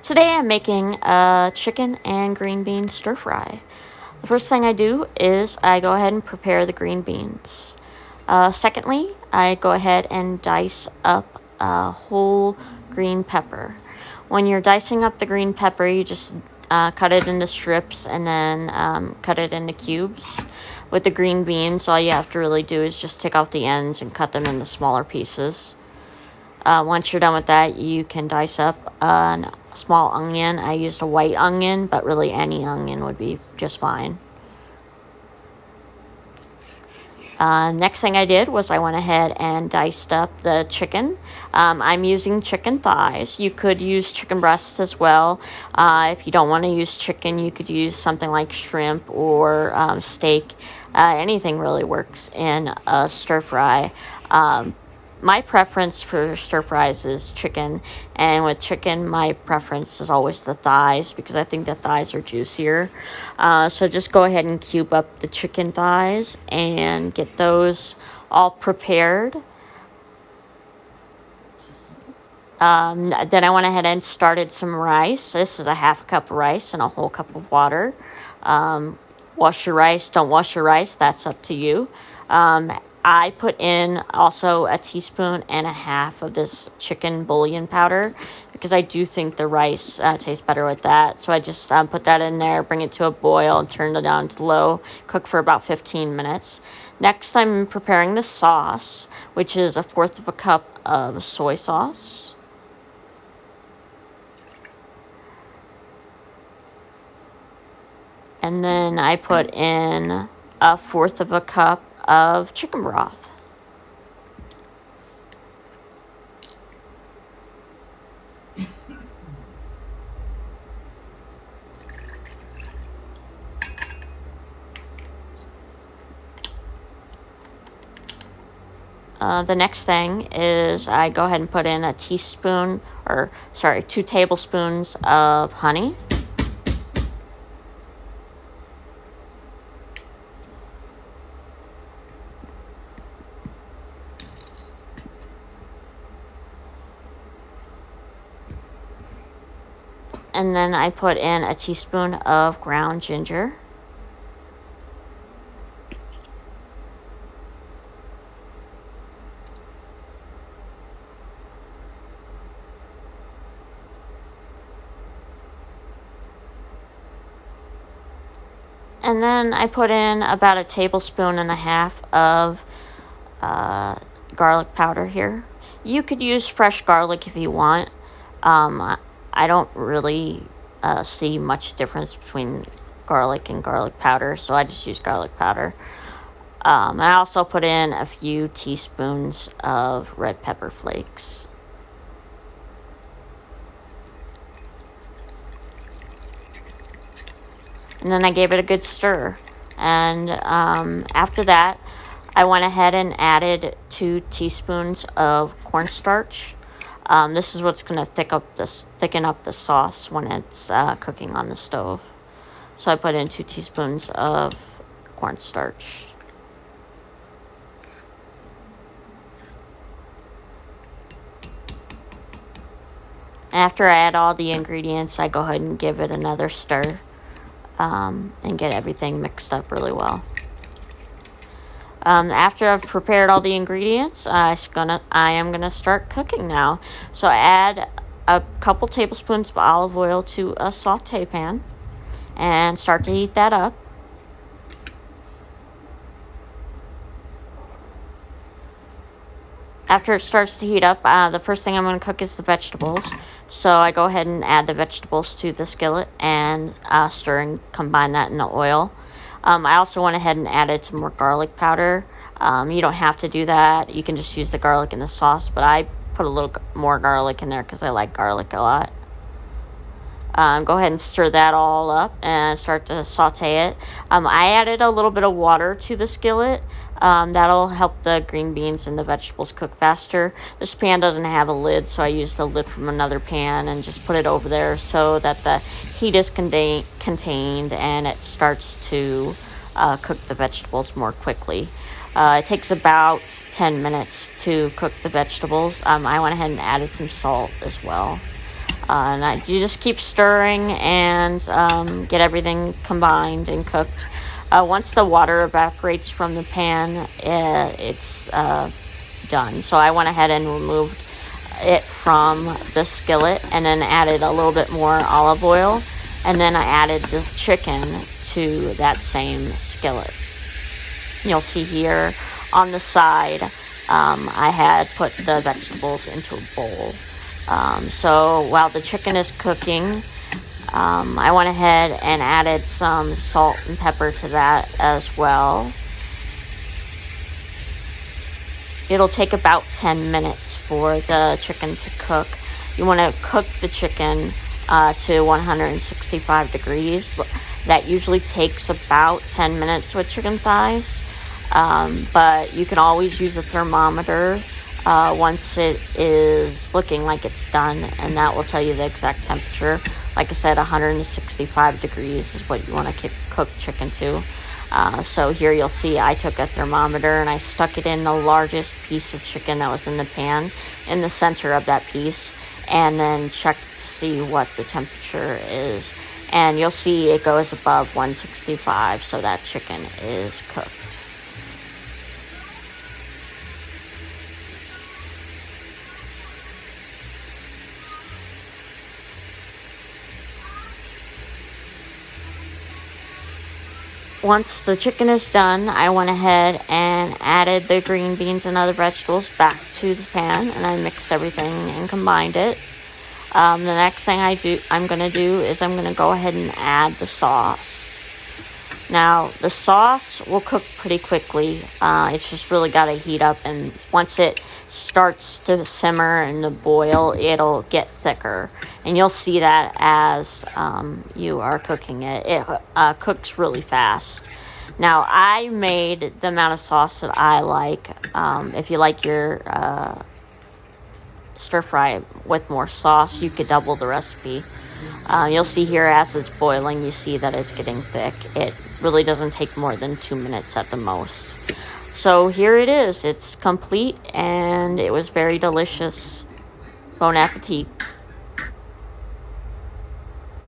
Today I'm making a chicken and green bean stir fry. The first thing I do is I go ahead and prepare the green beans. Secondly, I go ahead and dice up a whole green pepper. When you're dicing up the green pepper, you just cut it into strips and then cut it into cubes. With the green beans, all you have to really do is just take off the ends and cut them into smaller pieces. Once you're done with that, you can dice up a small onion. I used a white onion, but really any onion would be just fine. Next thing I did was I went ahead and diced up the chicken. I'm using chicken thighs. You could use chicken breasts as well. If you don't want to use chicken, you could use something like shrimp or steak. Anything really works in a stir fry. My preference for stir fries is chicken, and with chicken, my preference is always the thighs because I think the thighs are juicier. So just go ahead and cube up the chicken thighs and get those all prepared. Then I went ahead and started some rice. This is a half a cup of rice and a whole cup of water. Wash your rice, don't wash your rice, that's up to you. I put in also a teaspoon and a half of this chicken bouillon powder because I do think the rice tastes better with that. So I just put that in there, bring it to a boil, and turn it down to low, cook for about 15 minutes. Next, I'm preparing the sauce, which is 1/4 of a cup of soy sauce. And then I put in 1/4 of a cup of chicken broth. The next thing is I go ahead and put in 2 tablespoons of honey. And then I put in a teaspoon of ground ginger. And then I put in about 1.5 tablespoons of garlic powder here. You could use fresh garlic if you want. I don't really see much difference between garlic and garlic powder, so I just use garlic powder. And I also put in a few teaspoons of red pepper flakes. And then I gave it a good stir. And after that, I went ahead and added 2 teaspoons of cornstarch. This is what's going to thicken up the sauce when it's cooking on the stove. So I put in 2 teaspoons of cornstarch. After I add all the ingredients, I go ahead and give it another stir and get everything mixed up really well. After I've prepared all the ingredients, I am gonna start cooking now. So I add a couple tablespoons of olive oil to a saute pan and start to heat that up. After it starts to heat up, the first thing I'm going to cook is the vegetables. So I go ahead and add the vegetables to the skillet and stir and combine that in the oil. I also went ahead and added some more garlic powder. You don't have to do that. You can just use the garlic in the sauce, but I put a little more garlic in there because I like garlic a lot. Go ahead and stir that all up and start to saute it. I added a little bit of water to the skillet. That'll help the green beans and the vegetables cook faster. This pan doesn't have a lid, so I used the lid from another pan and just put it over there so that the heat is contained and it starts to cook the vegetables more quickly. It takes about 10 minutes to cook the vegetables. I went ahead and added some salt as well. You just keep stirring and get everything combined and cooked. Once the water evaporates from the pan, it's done. So I went ahead and removed it from the skillet and then added a little bit more olive oil, and then I added the chicken to that same skillet. You'll see here on the side, I had put the vegetables into a bowl. So while the chicken is cooking, I went ahead and added some salt and pepper to that as well. It'll take about 10 minutes for the chicken to cook. You want to cook the chicken to 165 degrees. That usually takes about 10 minutes with chicken thighs. But you can always use a thermometer once it is looking like it's done, and that will tell you the exact temperature. Like I said, 165 degrees is what you want to cook chicken to. So here you'll see I took a thermometer and I stuck it in the largest piece of chicken that was in the pan, in the center of that piece, and then checked to see what the temperature is. And you'll see it goes above 165, so that chicken is cooked. Once the chicken is done, I went ahead and added the green beans and other vegetables back to the pan, and I mixed everything and combined it. The next thing I'm going to do is I'm going to go ahead and add the sauce. Now, the sauce will cook pretty quickly. It's just really got to heat up, and once it starts to simmer and to boil, it'll get thicker. And you'll see that as you are cooking it. It cooks really fast. Now, I made the amount of sauce that I like. If you like your stir fry with more sauce, you could double the recipe. You'll see here as it's boiling, you see that it's getting thick. It really doesn't take more than 2 minutes at the most. So here it is. It's complete, and it was very delicious. Bon appetit.